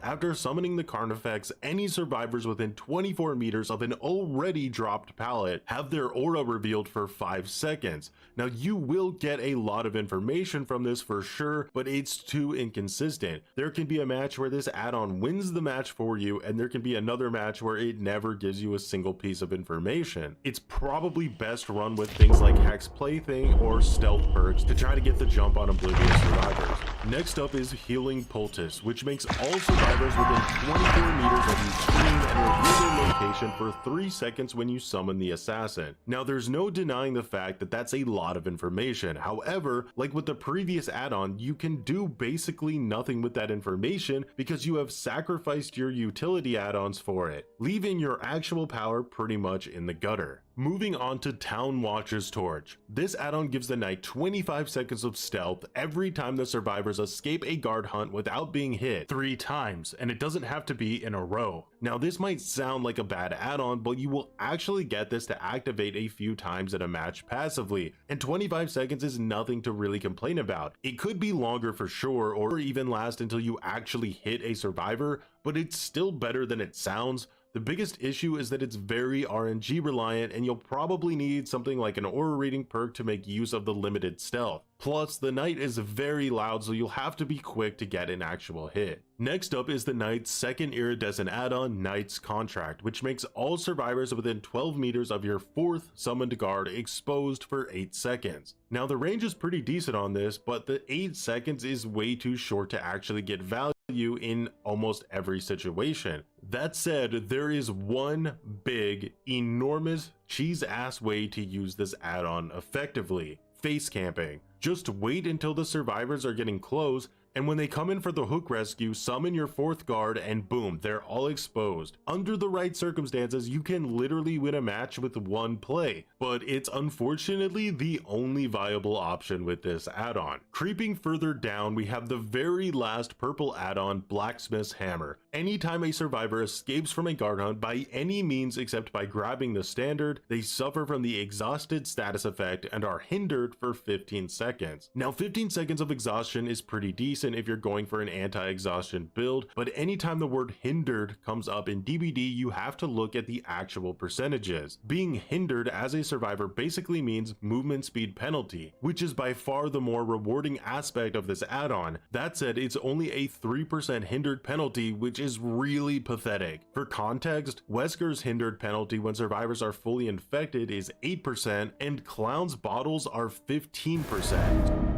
After summoning the Carnifex, any survivors within 24 meters of an already dropped pallet have their aura revealed for 5 seconds. Now you will get a lot of information from this for sure, but it's too inconsistent. There can be a match where this add-on wins the match for you, and there can be another match where it never gives you a single piece of information. It's probably best run with things like Hex Plaything or Stealth perks to try to get the jump on Oblivious survivors. Next up is Healing Poultice, which makes all survivors within 24 meters of you scream and reveal their location for 3 seconds when you summon the assassin. Now there's no denying the fact that that's a lot of information. However, like with the previous add-on, you can do basically nothing with that information because you have sacrificed your utility add-ons for it, leaving your actual power pretty much in the gutter. Moving on to Town Watch's Torch. This add-on gives the knight 25 seconds of stealth every time the survivors escape a guard hunt without being hit 3 times, and it doesn't have to be in a row. Now this might sound like a bad add-on, but you will actually get this to activate a few times in a match passively, and 25 seconds is nothing to really complain about. It could be longer for sure, or even last until you actually hit a survivor, but it's still better than it sounds. The biggest issue is that it's very RNG reliant, and you'll probably need something like an aura reading perk to make use of the limited stealth. Plus, the knight is very loud, so you'll have to be quick to get an actual hit. Next up is the knight's second iridescent add-on, Knight's Contract, which makes all survivors within 12 meters of your 4th summoned guard exposed for 8 seconds. Now the range is pretty decent on this, but the 8 seconds is way too short to actually get value in almost every situation. That said, there is one big, enormous, cheese-ass way to use this add-on effectively: face camping. Just wait until the survivors are getting close, and when they come in for the hook rescue, summon your 4th guard and boom, they're all exposed. Under the right circumstances, you can literally win a match with one play, but it's unfortunately the only viable option with this add-on. Creeping further down, we have the very last purple add-on, Blacksmith's Hammer. Anytime a survivor escapes from a guard hunt by any means except by grabbing the standard, they suffer from the exhausted status effect and are hindered for 15 seconds. Now 15 seconds of exhaustion is pretty decent if you're going for an anti-exhaustion build, but anytime the word hindered comes up in DBD, you have to look at the actual percentages. Being hindered as a survivor basically means movement speed penalty, which is by far the more rewarding aspect of this add-on. That said, it's only a 3% hindered penalty, which is really pathetic. For context, Wesker's hindered penalty when survivors are fully infected is 8%, and Clown's bottles are 15%.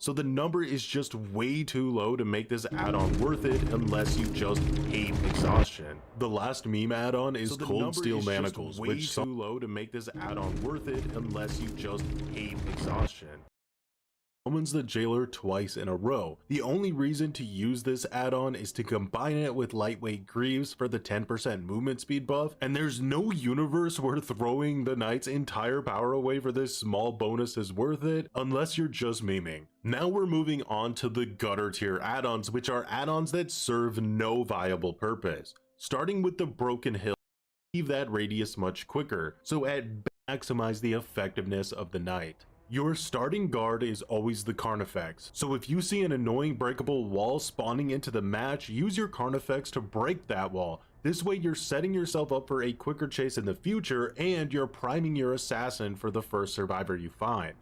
So the number is just way too low to make this add-on worth it unless you just hate exhaustion. The last meme add-on is Cold Steel Manacles, which too low to make this add-on worth it unless you just hate exhaustion. Summons the Jailer twice in a row. The only reason to use this add-on is to combine it with Lightweight Greaves for the 10% movement speed buff, and there's no universe where throwing the Knight's entire power away for this small bonus is worth it, unless you're just memeing. Now we're moving on to the gutter tier add-ons, which are add-ons that serve no viable purpose. Starting with the Broken Hill, leave that radius much quicker, so maximize the effectiveness of the Knight. Your starting guard is always the Carnifex, so if you see an annoying breakable wall spawning into the match, use your Carnifex to break that wall. This way you're setting yourself up for a quicker chase in the future, and you're priming your assassin for the first survivor you find.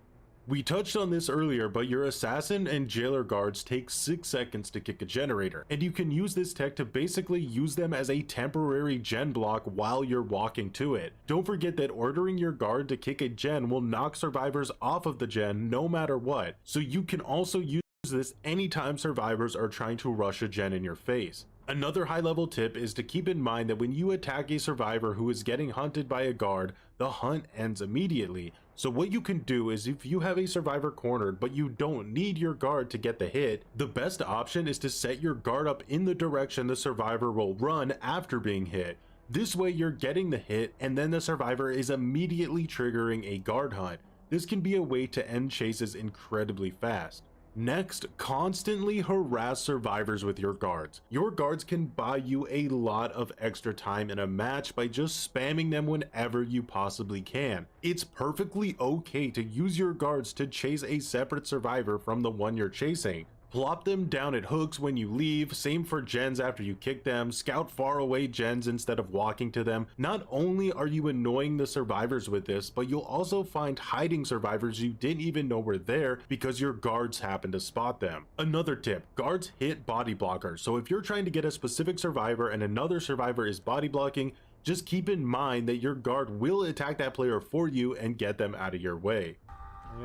We touched on this earlier, but your assassin and jailer guards take 6 seconds to kick a generator, and you can use this tech to basically use them as a temporary gen block while you're walking to it. Don't forget that ordering your guard to kick a gen will knock survivors off of the gen no matter what, so you can also use this anytime survivors are trying to rush a gen in your face. Another high level tip is to keep in mind that when you attack a survivor who is getting hunted by a guard, the hunt ends immediately. So what you can do is, if you have a survivor cornered but you don't need your guard to get the hit, the best option is to set your guard up in the direction the survivor will run after being hit. This way you're getting the hit and then the survivor is immediately triggering a guard hunt. This can be a way to end chases incredibly fast. Next, constantly harass survivors with your guards. Your guards can buy you a lot of extra time in a match by just spamming them whenever you possibly can. It's perfectly okay to use your guards to chase a separate survivor from the one you're chasing. Plop them down at hooks when you leave, same for gens after you kick them, scout far away gens instead of walking to them. Not only are you annoying the survivors with this, but you'll also find hiding survivors you didn't even know were there because your guards happen to spot them. Another tip, guards hit body blockers, so if you're trying to get a specific survivor and another survivor is body blocking, just keep in mind that your guard will attack that player for you and get them out of your way.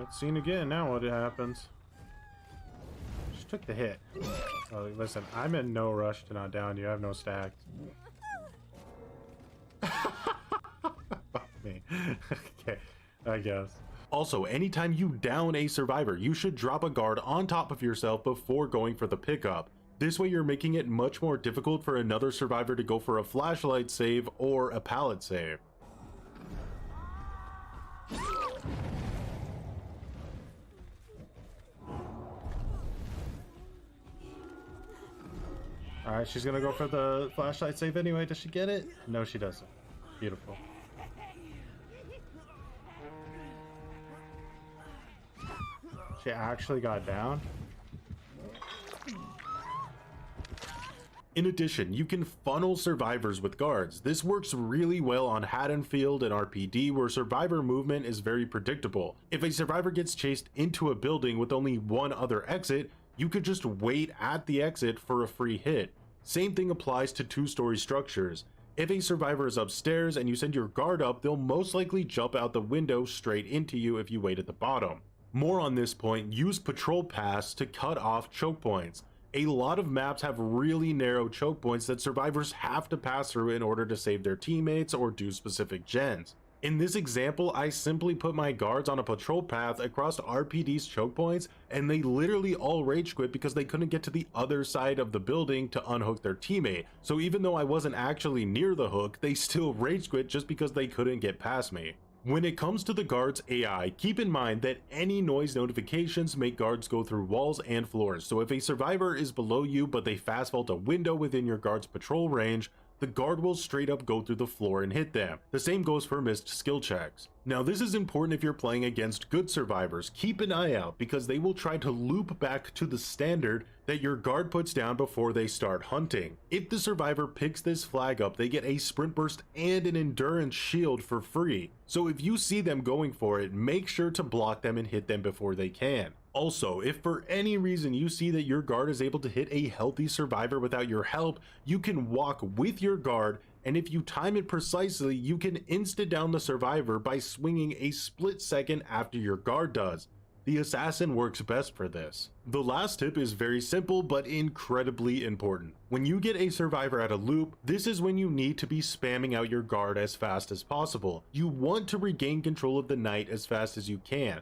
It's seen again now what happens. Took the hit. Oh, listen, I'm in no rush to not down you. I have no stacks. Fuck me. Okay, I guess. Also, anytime you down a survivor, you should drop a guard on top of yourself before going for the pickup. This way you're making it much more difficult for another survivor to go for a flashlight save or a pallet save. Alright, she's gonna go for the flashlight save anyway. Does she get it? No, she doesn't. Beautiful. She actually got down? In addition, you can funnel survivors with guards. This works really well on Haddonfield and RPD, where survivor movement is very predictable. If a survivor gets chased into a building with only one other exit, you could just wait at the exit for a free hit. Same thing applies to two-story structures. If a survivor is upstairs and you send your guard up, they'll most likely jump out the window straight into you if you wait at the bottom. More on this point, use Patrol Pass to cut off choke points. A lot of maps have really narrow choke points that survivors have to pass through in order to save their teammates or do specific gens. In this example, I simply put my guards on a patrol path across RPD's choke points, and they literally all rage quit because they couldn't get to the other side of the building to unhook their teammate. So even though I wasn't actually near the hook, they still rage quit just because they couldn't get past me. When it comes to the guards AI, keep in mind that any noise notifications make guards go through walls and floors. So if a survivor is below you but they fast vault a window within your guard's patrol range, the guard will straight up go through the floor and hit them. The same goes for missed skill checks. Now this is important if you're playing against good survivors. Keep an eye out because they will try to loop back to the standard that your guard puts down before they start hunting. If the survivor picks this flag up, they get a sprint burst and an endurance shield for free. So if you see them going for it, make sure to block them and hit them before they can. Also, if for any reason you see that your guard is able to hit a healthy survivor without your help, you can walk with your guard, and if you time it precisely, you can insta down the survivor by swinging a split second after your guard does. the assassin works best for this. The last tip is very simple but incredibly important. When you get a survivor at a loop, this is when you need to be spamming out your guard as fast as possible. You want to regain control of the knight as fast as you can.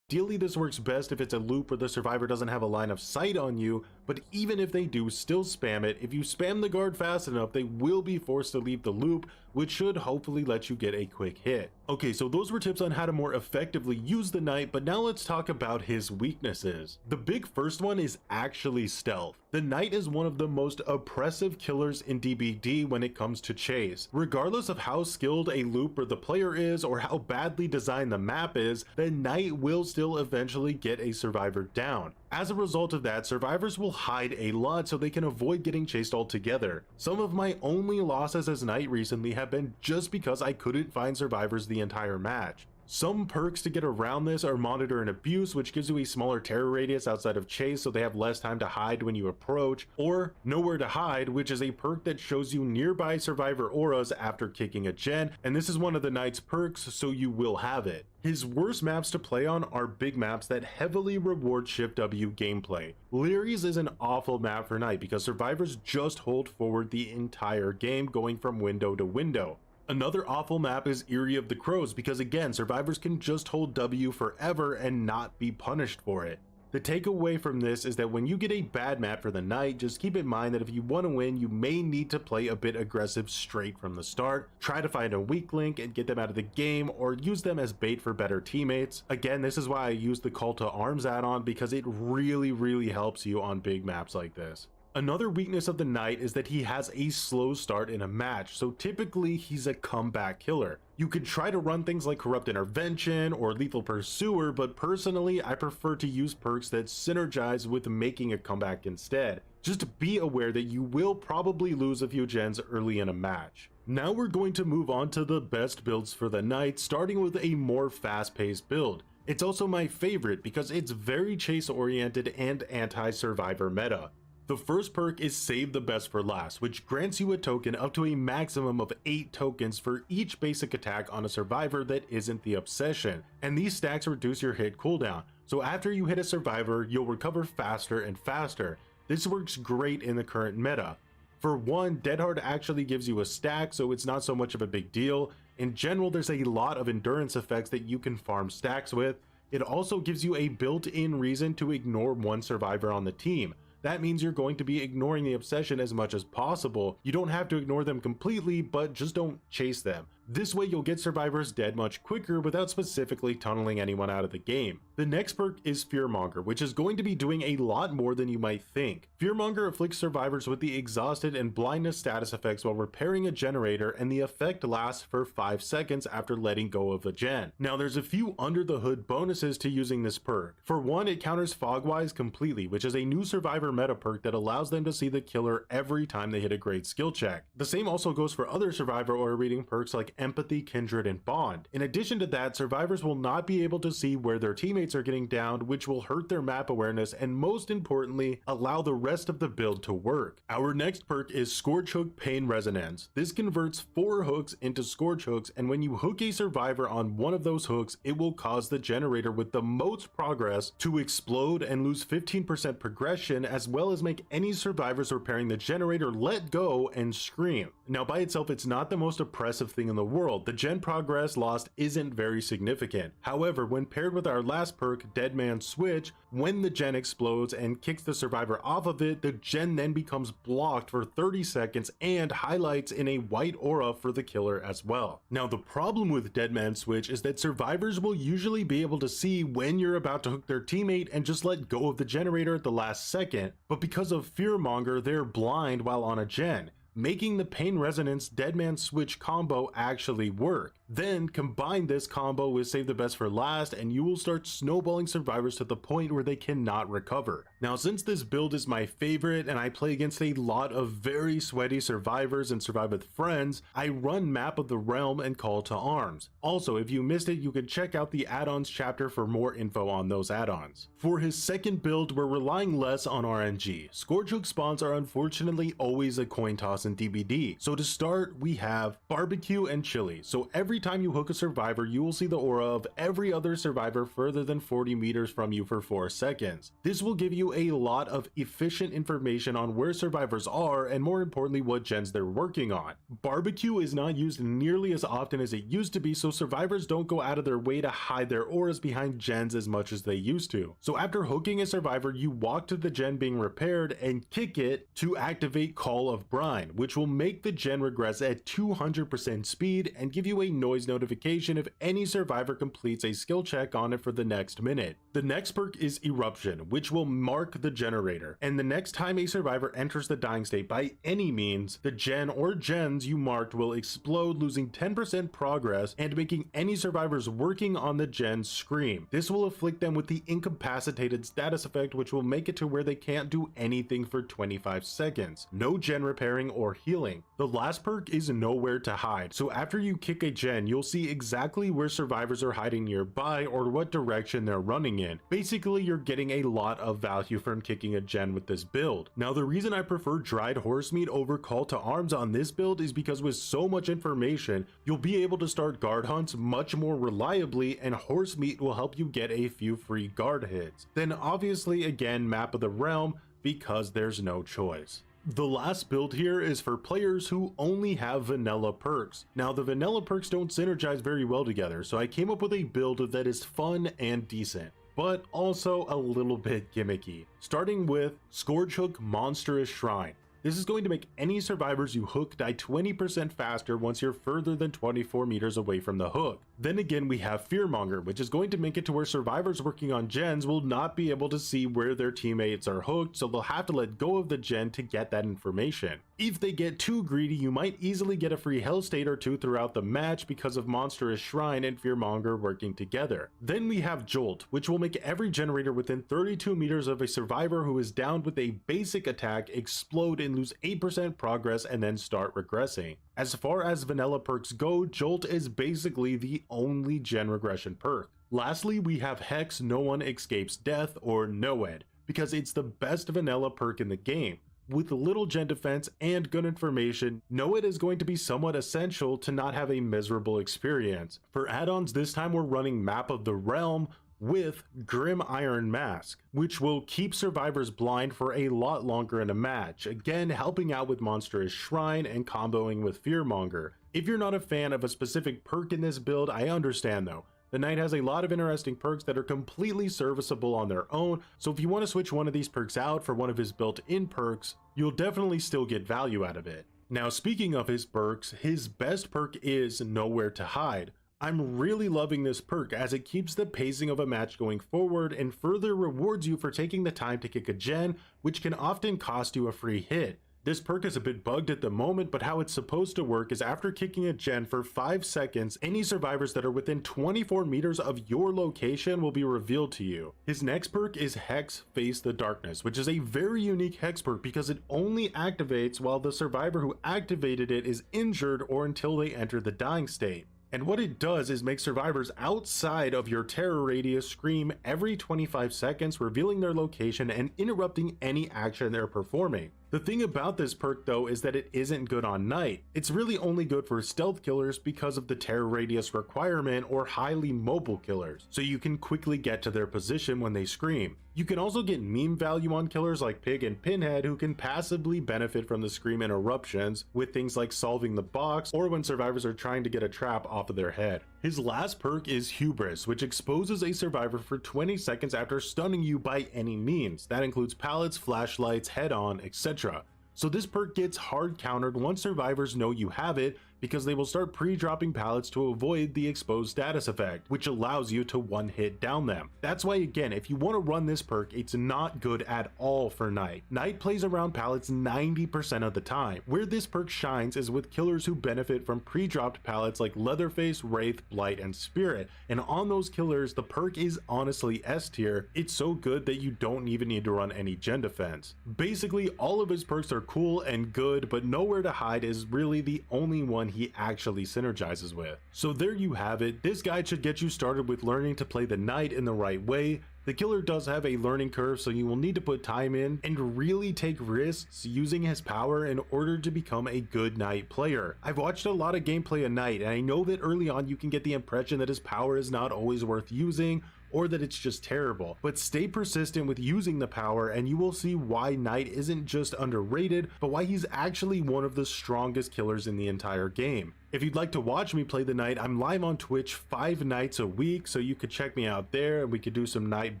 Ideally, this works best if it's a loop where the survivor doesn't have a line of sight on you, but even if they do, still spam it. If you spam the guard fast enough, they will be forced to leave the loop, which should hopefully let you get a quick hit. Okay, so those were tips on how to more effectively use the knight, but now let's talk about his weaknesses. The big first one is actually stealth. The knight is one of the most oppressive killers in DBD when it comes to chase. Regardless of how skilled a looper the player is or how badly designed the map is, the knight will still eventually get a survivor down. As a result of that, survivors will hide a lot so they can avoid getting chased altogether. Some of my only losses as knight recently have been just because I couldn't find survivors the entire match. Some perks to get around this are Monitor and Abuse, which gives you a smaller terror radius outside of chase so they have less time to hide when you approach, or Nowhere to Hide, which is a perk that shows you nearby survivor auras after kicking a gen, and this is one of the knight's perks, so you will have it. His worst maps to play on are big maps that heavily reward Shift W gameplay. Leary's is an awful map for knight because survivors just hold forward the entire game, going from window to window. Another awful map is Eyrie of the Crows because again, survivors can just hold W forever and not be punished for it. The takeaway from this is that when you get a bad map for the knight, just keep in mind that if you want to win, you may need to play a bit aggressive straight from the start, try to find a weak link and get them out of the game, or use them as bait for better teammates. Again, this is why I use the Call to Arms add-on because it really helps you on big maps like this. Another weakness of the knight is that he has a slow start in a match, so typically he's a comeback killer. You could try to run things like Corrupt Intervention or Lethal Pursuer, but personally I prefer to use perks that synergize with making a comeback instead. Just be aware that you will probably lose a few gens early in a match. Now we're going to move on to the best builds for the knight, starting with a more fast-paced build. It's also my favorite because it's very chase oriented and anti-survivor meta. The first perk is Save the Best for Last, which grants you a token up to a maximum of 8 tokens for each basic attack on a survivor that isn't the obsession, and these stacks reduce your hit cooldown, so after you hit a survivor, you'll recover faster and faster. This works great in the current meta. For one, Dead Hard actually gives you a stack, so it's not so much of a big deal. In general, there's a lot of endurance effects that you can farm stacks with. It also gives you a built-in reason to ignore one survivor on the team. That means you're going to be ignoring the obsession as much as possible. You don't have to ignore them completely, but just don't chase them. This way you'll get survivors dead much quicker without specifically tunneling anyone out of the game. The next perk is Fearmonger, which is going to be doing a lot more than you might think. Fearmonger afflicts survivors with the exhausted and blindness status effects while repairing a generator, and the effect lasts for 5 seconds after letting go of a gen. Now there's a few under the hood bonuses to using this perk. For one, it counters Fogwise completely, which is a new survivor meta perk that allows them to see the killer every time they hit a great skill check. The same also goes for other survivor aura reading perks like Empathy, Kindred, and Bond. In addition to that, survivors will not be able to see where their teammates are getting downed, which will hurt their map awareness and most importantly, allow the rest of the build to work. Our next perk is Scorch Hook Pain Resonance. This converts 4 hooks into Scorch Hooks, and when you hook a survivor on one of those hooks, it will cause the generator with the most progress to explode and lose 15% progression, as well as make any survivors repairing the generator let go and scream. Now by itself, it's not the most oppressive thing in the world. The gen progress lost isn't very significant. However, when paired with our last perk, Dead Man Switch, when the gen explodes and kicks the survivor off of it, the gen then becomes blocked for 30 seconds and highlights in a white aura for the killer as well. Now the problem with Dead Man Switch is that survivors will usually be able to see when you're about to hook their teammate and just let go of the generator at the last second, but because of Fearmonger, they're blind while on a gen, making the Pain Resonance Dead Man Switch combo actually work. Then combine this combo with save the best for last and you will start snowballing survivors to the point where they cannot recover. Now since this build is my favorite and I play against a lot of very sweaty survivors and survive with friends, I run Map of the Realm and Call to Arms. Also, if you missed it, you can check out the add-ons chapter for more info on those add-ons. For his second build, we're relying less on RNG. Scourgehook spawns are unfortunately always a coin toss in DBD. So to start, we have barbecue and chili. So every time you hook a survivor, you will see the aura of every other survivor further than 40 meters from you for 4 seconds. This will give you a lot of efficient information on where survivors are and more importantly what gens they're working on. Barbecue is not used nearly as often as it used to be, so survivors don't go out of their way to hide their auras behind gens as much as they used to. So after hooking a survivor, you walk to the gen being repaired and kick it to activate Call of Brine, which will make the gen regress at 200% speed and give you a noise notification if any survivor completes a skill check on it for the next minute. The next perk is Eruption, which will mark the generator, and the next time a survivor enters the dying state by any means, the gen or gens you marked will explode, losing 10% progress and making any survivors working on the gen scream. This will afflict them with the incapacitated status effect, which will make it to where they can't do anything for 25 seconds. No gen repairing or healing. The last perk is Nowhere to Hide, so after you kick a gen, you'll see exactly where survivors are hiding nearby or what direction they're running in. Basically, you're getting a lot of value from kicking a gen with this build. Now, the reason I prefer dried horse meat over Call to Arms on this build is because with so much information, you'll be able to start guard hunts much more reliably, and horse meat will help you get a few free guard hits. Then obviously again, Map of the Realm, because there's no choice. The last build here is for players who only have vanilla perks. Now the vanilla perks don't synergize very well together, so I came up with a build that is fun and decent, but also a little bit gimmicky. Starting with Scourgehook Monstrous Shrine. This is going to make any survivors you hook die 20% faster once you're further than 24 meters away from the hook. Then again, we have Fearmonger, which is going to make it to where survivors working on gens will not be able to see where their teammates are hooked, so they'll have to let go of the gen to get that information. If they get too greedy, you might easily get a free Hell State or two throughout the match because of Monstrous Shrine and Fearmonger working together. Then we have Jolt, which will make every generator within 32 meters of a survivor who is downed with a basic attack explode and lose 8% progress and then start regressing. As far as vanilla perks go, Jolt is basically the only gen regression perk. Lastly, we have Hex No One Escapes Death, or NOED, because it's the best vanilla perk in the game. With little gen defense and good information, NOED is going to be somewhat essential to not have a miserable experience. For add-ons this time we're running Map of the Realm with Grim Iron Mask, which will keep survivors blind for a lot longer in a match, again helping out with Monstrous Shrine and comboing with Fearmonger. If you're not a fan of a specific perk in this build, I understand though. The Knight has a lot of interesting perks that are completely serviceable on their own, so if you want to switch one of these perks out for one of his built-in perks, you'll definitely still get value out of it. Now speaking of his perks, his best perk is Nowhere to Hide. I'm really loving this perk as it keeps the pacing of a match going forward and further rewards you for taking the time to kick a gen, which can often cost you a free hit. This perk is a bit bugged at the moment, but how it's supposed to work is after kicking a gen for 5 seconds, any survivors that are within 24 meters of your location will be revealed to you. His next perk is Hex Face the Darkness, which is a very unique Hex perk because it only activates while the survivor who activated it is injured or until they enter the dying state. And what it does is make survivors outside of your terror radius scream every 25 seconds, revealing their location and interrupting any action they're performing. The thing about this perk though is that it isn't good on night. It's really only good for stealth killers because of the terror radius requirement or highly mobile killers, so you can quickly get to their position when they scream. You can also get meme value on killers like Pig and Pinhead who can passively benefit from the scream interruptions with things like solving the box or when survivors are trying to get a trap off of their head. His last perk is Hubris, which exposes a survivor for 20 seconds after stunning you by any means. That includes pallets, flashlights, head-on, etc. So this perk gets hard countered once survivors know you have it because they will start pre-dropping pallets to avoid the exposed status effect, which allows you to one-hit down them. That's why, again, if you want to run this perk, it's not good at all for Knight. Knight plays around pallets 90% of the time. Where this perk shines is with killers who benefit from pre-dropped pallets like Leatherface, Wraith, Blight, and Spirit, and on those killers, the perk is honestly S tier. It's so good that you don't even need to run any gen defense. Basically, all of his perks are cool and good, but Nowhere to Hide is really the only one he actually synergizes with. So there you have it. This guide should get you started with learning to play the Knight in the right way. The killer does have a learning curve, so you will need to put time in and really take risks using his power in order to become a good Knight player. I've watched a lot of gameplay of Knight, and I know that early on you can get the impression that his power is not always worth using, or that it's just terrible, but stay persistent with using the power and you will see why Knight isn't just underrated, but why he's actually one of the strongest killers in the entire game. If you'd like to watch me play the Knight, I'm live on Twitch 5 nights a week, so you could check me out there and we could do some Knight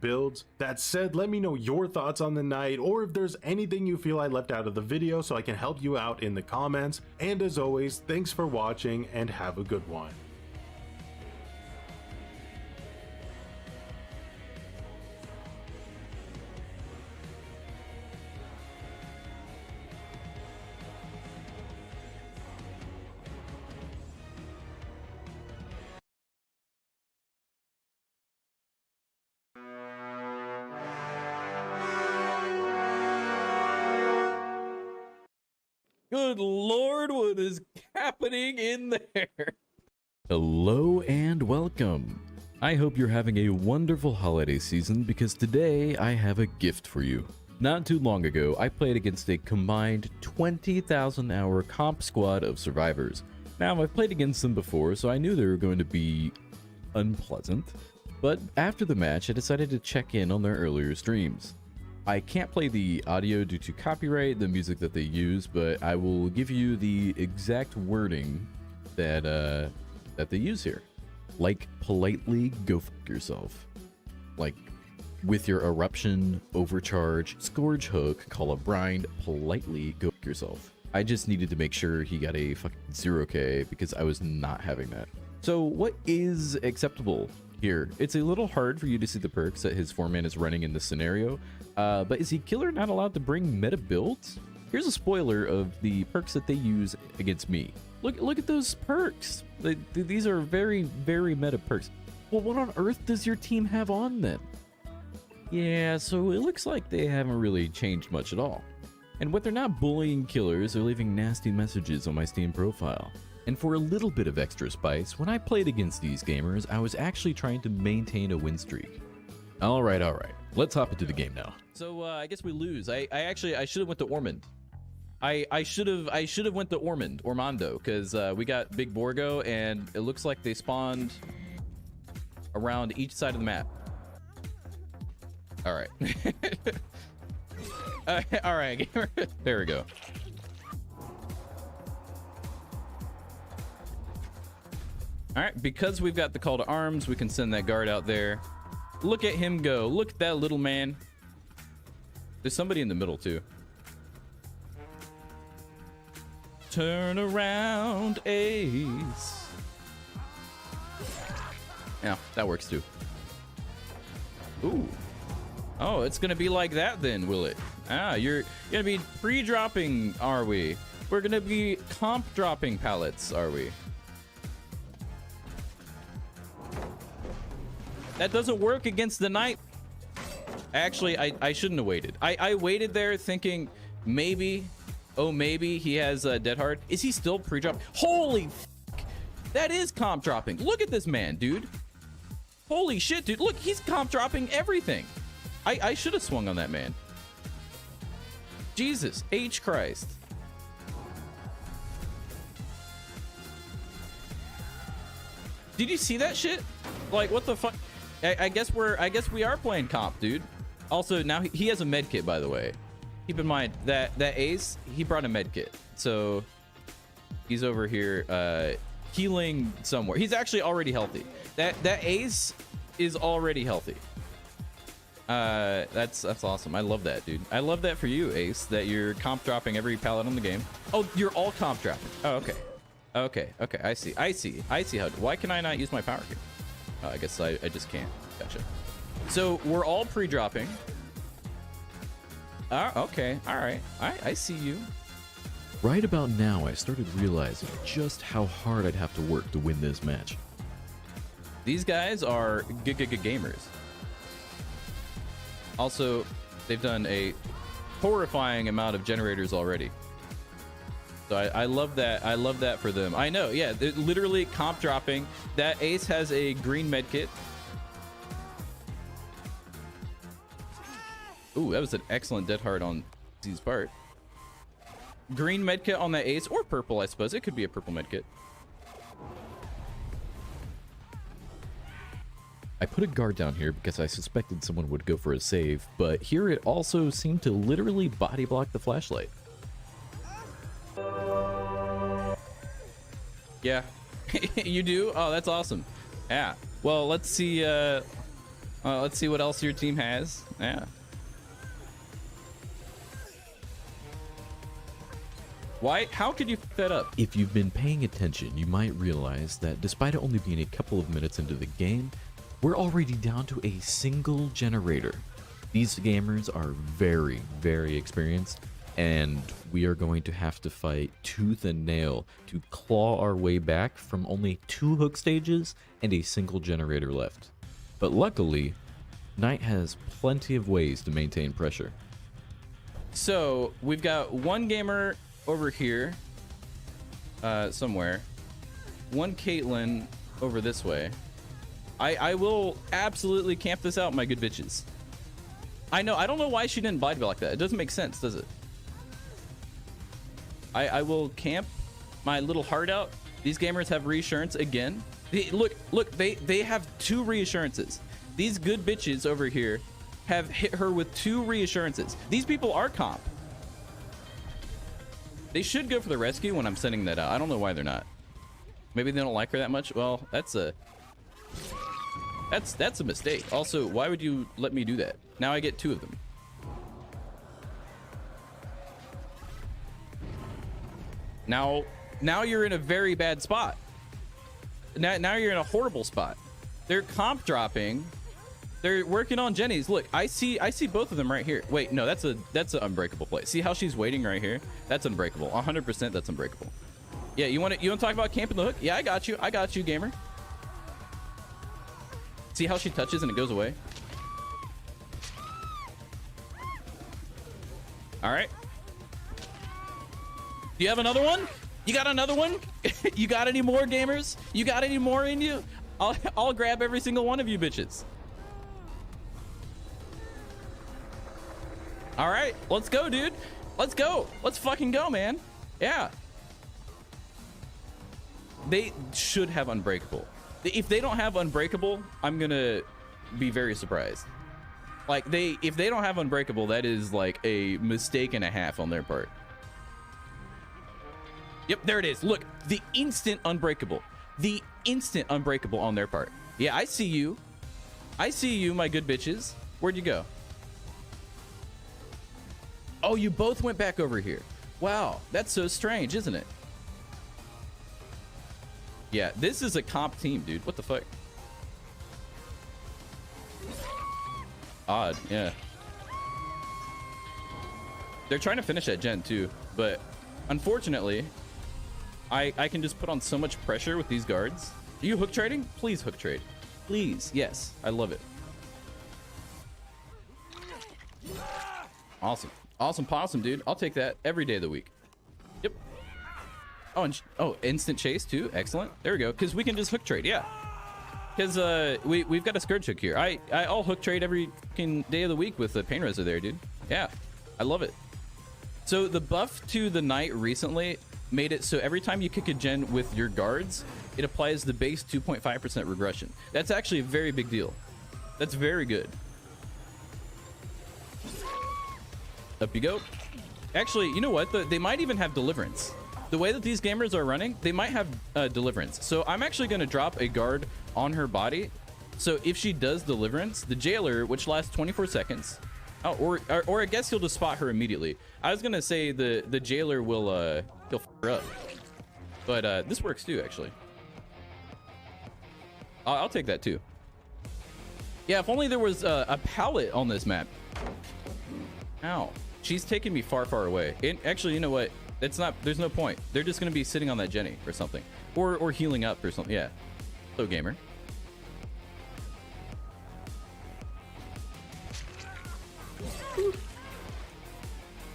builds. That said, let me know your thoughts on the Knight, or if there's anything you feel I left out of the video so I can help you out in the comments. And as always, thanks for watching and have a good one. Good Lord, what is happening in there? Hello and welcome. I hope you're having a wonderful holiday season because today I have a gift for you. Not too long ago, I played against a combined 20,000 hour comp squad of survivors. Now, I've played against them before, so I knew they were going to be unpleasant. But after the match, I decided to check in on their earlier streams. I can't play the audio due to copyright, the music that they use, but I will give you the exact wording that that they use here. Like, politely go fuck yourself. Like, with your eruption, overcharge, scourge hook, call a blind, politely go fuck yourself. I just needed to make sure he got a fucking 0k because I was not having that. So what is acceptable here? It's a little hard for you to see the perks that his foreman is running in this scenario. But is he killer not allowed to bring meta builds? Here's a spoiler of the perks that they use against me. Look at those perks. These are very, very meta perks. Well, what on earth does your team have on then? Yeah, so it looks like they haven't really changed much at all. And when they're not bullying killers, they're leaving nasty messages on my Steam profile. And for a little bit of extra spice, when I played against these gamers, I was actually trying to maintain a win streak. All right. Let's hop into the game now. So I guess we lose. I should have went to Ormond. I should have went to Ormondo, because we got Big Borgo, and it looks like they spawned around each side of the map. All right. All right. There we go. All right, because we've got the call to arms, we can send that guard out there. Look at him go. Look at that little man. There's somebody in the middle too. Turn around, Ace. Yeah, that works too. Ooh. Oh, it's gonna be like that then, will it? Ah, you're gonna be pre-dropping, are we? We're gonna be comp dropping pallets, are we? That doesn't work against the Knight. Actually, I shouldn't have waited. I waited there thinking maybe, oh maybe he has Dead Hard. Is he still pre-drop? Holy fuck. That is comp dropping. Look at this man, dude. Holy shit, dude. Look, he's comp dropping everything. I should have swung on that man. Jesus H Christ. Did you see that shit? Like, what the fuck? I guess we are playing comp, dude. Also, now he has a med kit, by the way. Keep in mind that Ace, he brought a med kit, so he's over here healing somewhere. He's actually already healthy. That Ace is already healthy. That's awesome. I love that, dude. I love that for you, Ace, that you're comp dropping every pallet on the game. Oh, you're all comp dropping. Oh, okay. Okay, okay, I see. How. Why can I not use my power cube? Oh, I guess I just can't. Gotcha. So we're all pre-dropping. Okay, all right. I see you. Right about now, I started realizing just how hard I'd have to work to win this match. These guys are gamers. Also, they've done a horrifying amount of generators already. So I love that. I love that for them. I know, yeah, literally comp dropping. That Ace has a green med kit. Ooh, that was an excellent dead hard on Z's part. Green med kit on that Ace, or purple, I suppose. It could be a purple med kit. I put a guard down here because I suspected someone would go for a save, but here it also seemed to literally body block the flashlight. Yeah, you do? Oh, that's awesome. Yeah. Well, let's see what else your team has. Yeah. Why? How could you f that up? If you've been paying attention, you might realize that despite it only being a couple of minutes into the game, we're already down to a single generator. These gamers are very, very experienced, and we are going to have to fight tooth and nail to claw our way back from only 2 hook stages and a single generator left. But luckily, Knight has plenty of ways to maintain pressure. So we've got one gamer over here, somewhere. One Caitlyn over this way. I will absolutely camp this out, my good bitches. I know, I don't know why she didn't body block that. It doesn't make sense, does it? I will camp my little heart out. These gamers have reassurance again. Look, they have 2 reassurances. These good bitches over here have hit her with 2 reassurances. These people are comp. They should go for the rescue when I'm sending that out. I don't know why they're not. Maybe they don't like her that much. Well, that's a mistake. Also, why would you let me do that? Now I get 2 of them. Now you're in a very bad spot. Now you're in a horrible spot. They're comp dropping. They're working on Jenny's. Look, I see both of them right here. Wait, no, that's an unbreakable play. See how she's waiting right here? That's unbreakable. 100% that's unbreakable. Yeah, you want to talk about camping the hook? Yeah, I got you, gamer. See how she touches and it goes away? All right. Do you have another one? You got another one? You got any more, gamers? You got any more in you? I'll grab every single one of you bitches. All right, let's go, dude. Let's go. Let's fucking go, man. Yeah. They should have unbreakable. If they don't have unbreakable, I'm gonna be very surprised. Like, if they don't have unbreakable, that is like a mistake and a half on their part. Yep, there it is. Look, the instant unbreakable. The instant unbreakable on their part. Yeah, I see you. I see you, my good bitches. Where'd you go? Oh, you both went back over here. Wow, that's so strange, isn't it? Yeah, this is a comp team, dude. What the fuck? Odd, yeah. They're trying to finish that gen too, but unfortunately, I can just put on so much pressure with these guards. Are you hook trading? Please hook trade. Please, yes, I love it. Awesome. Awesome possum, dude. I'll take that every day of the week. Yep. Oh, and instant chase too. Excellent. There we go. Because we can just hook trade. Yeah. Because we've got a scourge hook here. I'll hook trade every fucking day of the week with the pain reser there, dude. Yeah. I love it. So the buff to the Knight recently made it so every time you kick a gen with your guards, it applies the base 2.5% regression. That's actually a very big deal. That's very good. Up you go. Actually, you know what? They might even have deliverance. The way that these gamers are running, they might have deliverance. So I'm actually going to drop a guard on her body. So if she does deliverance, the jailer, which lasts 24 seconds, or I guess he'll just spot her immediately. I was going to say the jailer will he'll f her up. But this works too, actually. I'll take that too. Yeah, if only there was a pallet on this map. Ow. She's taking me far, far away. And actually, you know what? It's not, there's no point. They're just going to be sitting on that Jenny or something. Or healing up or something. Yeah. Hello, gamer.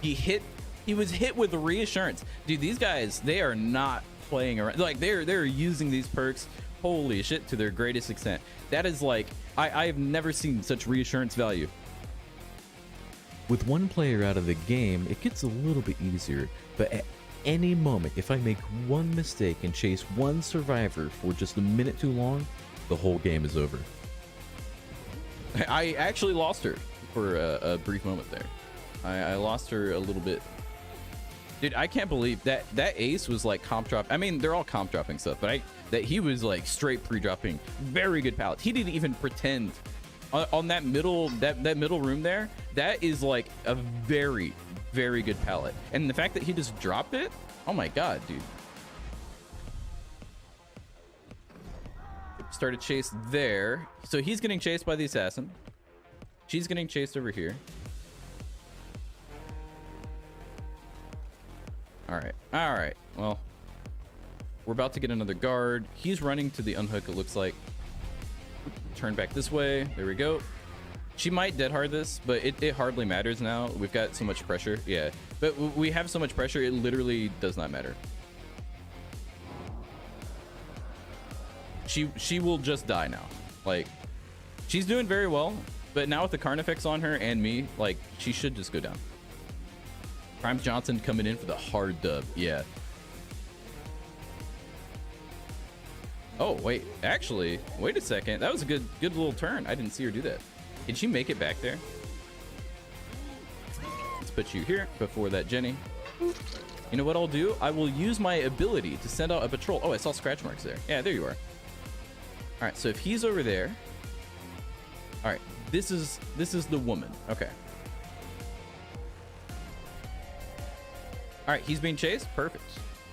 He was hit with reassurance. Dude, these guys, they are not playing around. Like, they're using these perks, holy shit, to their greatest extent. That is like, I've never seen such reassurance value. With one player out of the game, it gets a little bit easier, but at any moment, if I make one mistake and chase one survivor for just a minute too long, the whole game is over. I actually lost her for a brief moment there. I lost her a little bit. Dude, I can't believe that ace was like comp drop. I mean, they're all comp dropping stuff, but that he was like straight pre-dropping. Very good palette. He didn't even pretend on that middle middle room there. That is like a very, very good palette. And the fact that he just dropped it, oh my god, dude. Started chase there. So he's getting chased by the assassin. She's getting chased over here. All right. Well, we're about to get another guard. He's running to the unhook, it looks like. Turn back this way. There we go. She might dead hard this, but it hardly matters now. We've got so much pressure. Yeah, but we have so much pressure, it literally does not matter. She will just die now. Like, she's doing very well, but now with the Carnifex on her and me, like, she should just go down. Crimes Johnson coming in for the hard dub. Yeah. Oh, wait. Actually, wait a second. That was a good little turn. I didn't see her do that. Did she make it back there? Let's put you here before that Jenny. You know what I'll do? I will use my ability to send out a patrol. Oh, I saw scratch marks there. Yeah, there you are. All right, so if he's over there. All right, this is the woman. Okay. All right, he's being chased. Perfect.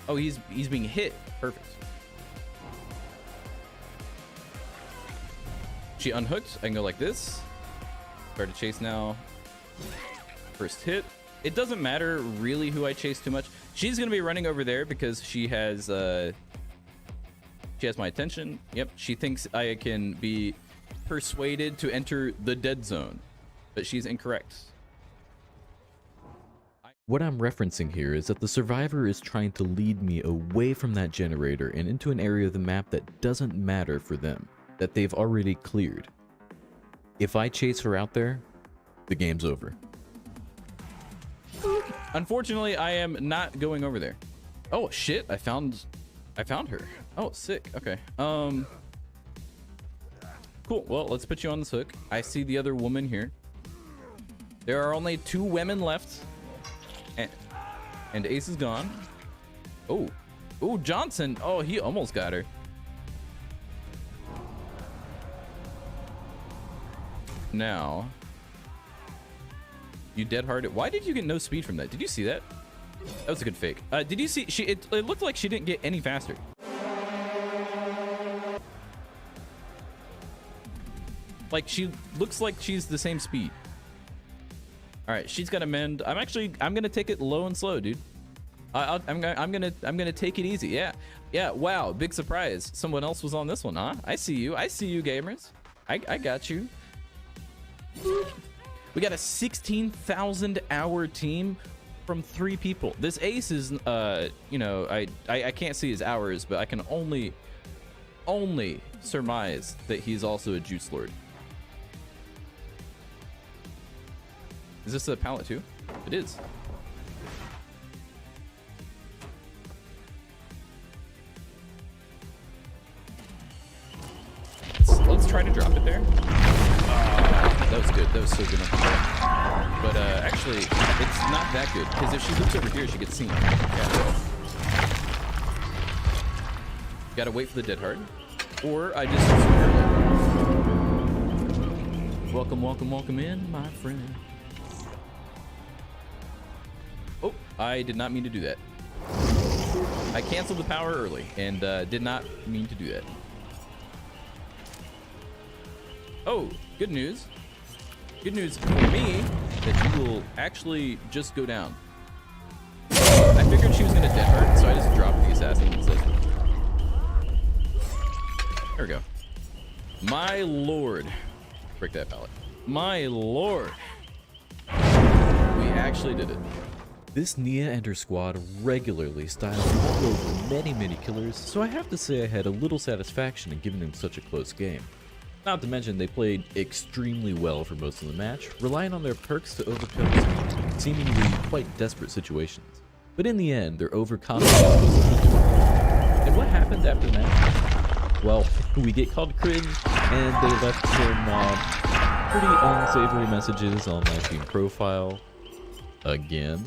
Oh, he's being hit. Perfect. She unhooked. I can go like this. Start to chase now. First hit. It doesn't matter really who I chase too much. She's gonna be running over there because she has my attention. Yep. She thinks I can be persuaded to enter the dead zone, but she's incorrect. What I'm referencing here is that the survivor is trying to lead me away from that generator and into an area of the map that doesn't matter for them, that they've already cleared. If I chase her out there, the game's over. Unfortunately, I am not going over there. Oh shit, I found her. Oh, sick. Okay. Cool. Well, let's put you on this hook. I see the other woman here. There are only 2 women left. And Ace is gone. Oh, Johnson. Oh, he almost got her. Now, you dead hard. Why did you get no speed from that? Did you see that? That was a good fake. Did you see? It looked like she didn't get any faster. Like, she looks like she's the same speed. All right, she's got to mend. I'm gonna take it low and slow, dude. I'm gonna take it easy. Yeah. Wow, big surprise. Someone else was on this one, huh? I see you, gamers. I got you. We got a 16,000 hour team from 3 people. This Ace is, you know, I can't see his hours, but I can only surmise that he's also a juice lord. Is this a pallet too? It is. Let's try to drop it there. That was good. That was so good. But actually, it's not that good because if she looks over here, she gets seen. Yeah. Gotta wait for the dead hard, or I just. Welcome in, my friend. Oh, I did not mean to do that. I canceled the power early and did not mean to do that. Oh, good news. Good news for me that you will actually just go down. I figured she was going to dead hurt, so I just dropped the assassin instead. There we go. My lord. Break that pallet. My lord. We actually did it. This Nia and her squad regularly style all over many killers, so I have to say I had a little satisfaction in giving them such a close game. Not to mention they played extremely well for most of the match, relying on their perks to overcome some seemingly quite desperate situations. But in the end, their overconfidence was a bit. And what happened after that? Well, we get called cringe, and they left some pretty unsavory messages on my team profile. Again.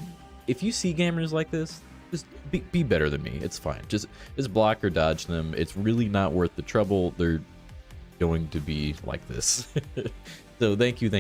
If you see gamers like this, just be better than me. It's fine. Just block or dodge them. It's really not worth the trouble. They're going to be like this. So thank you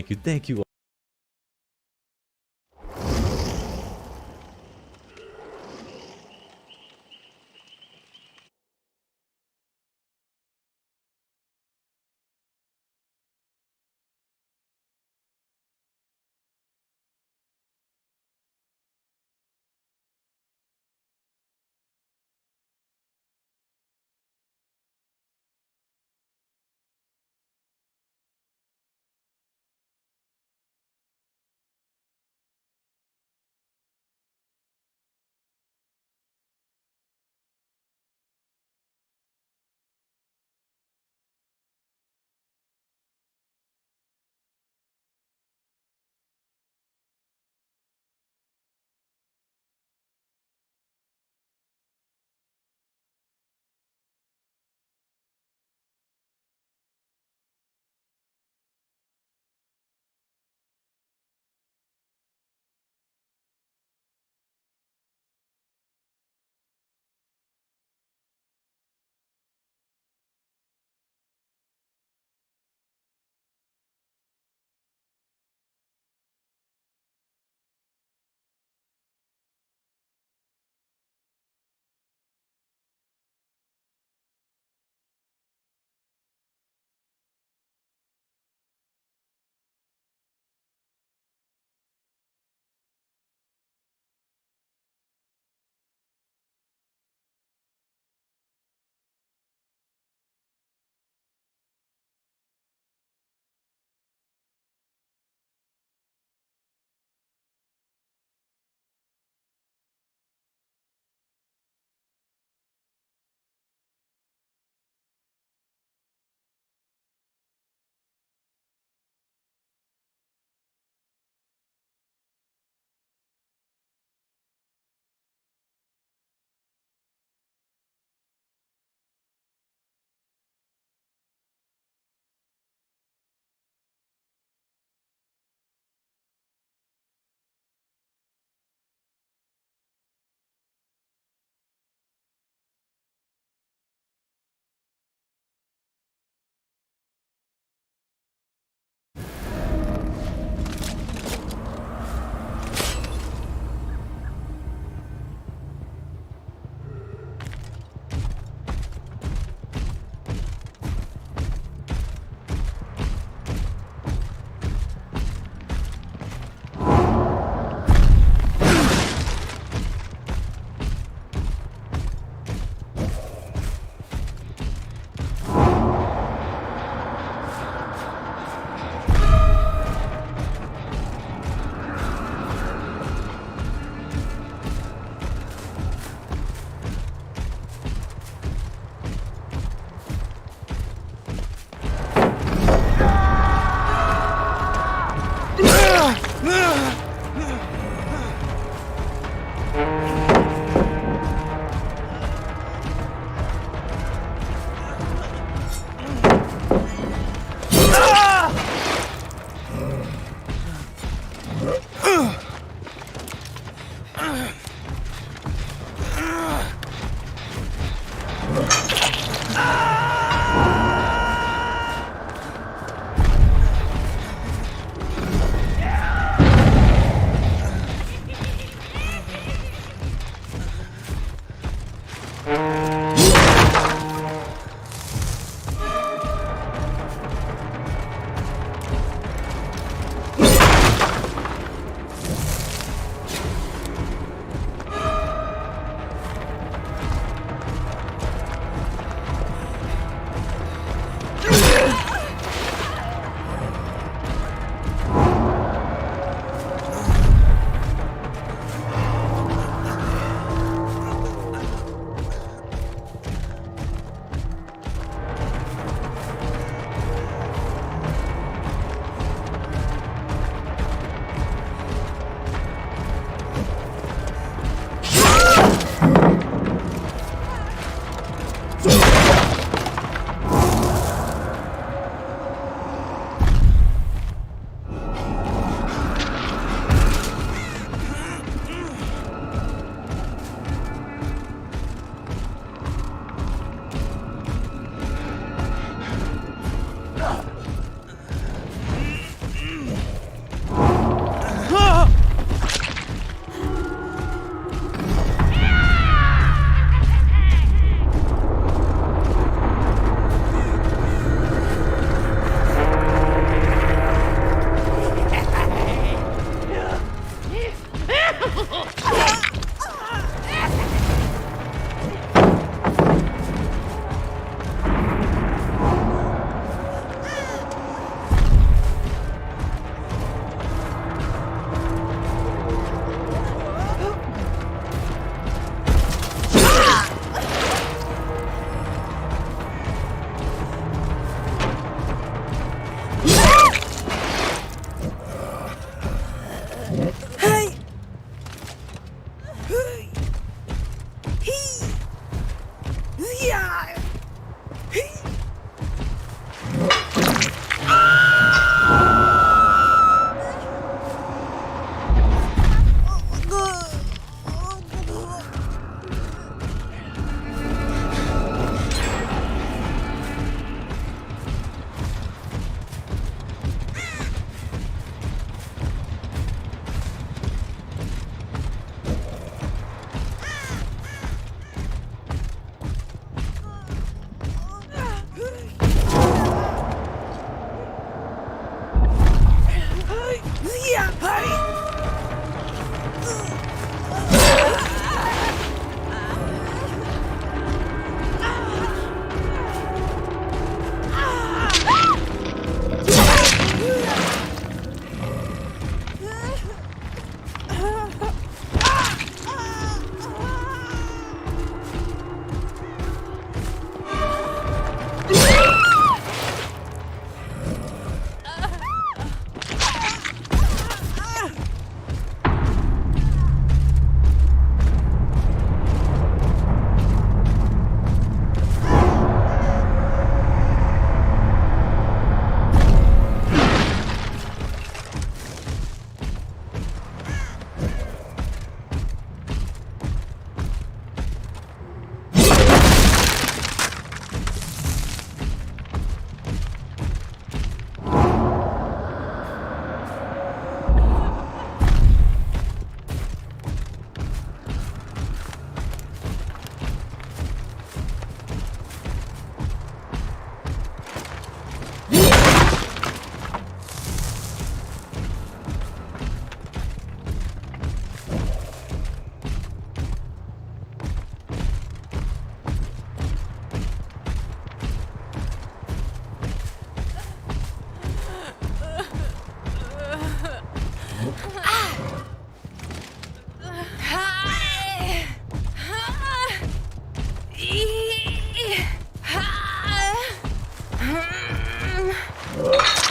Ugh.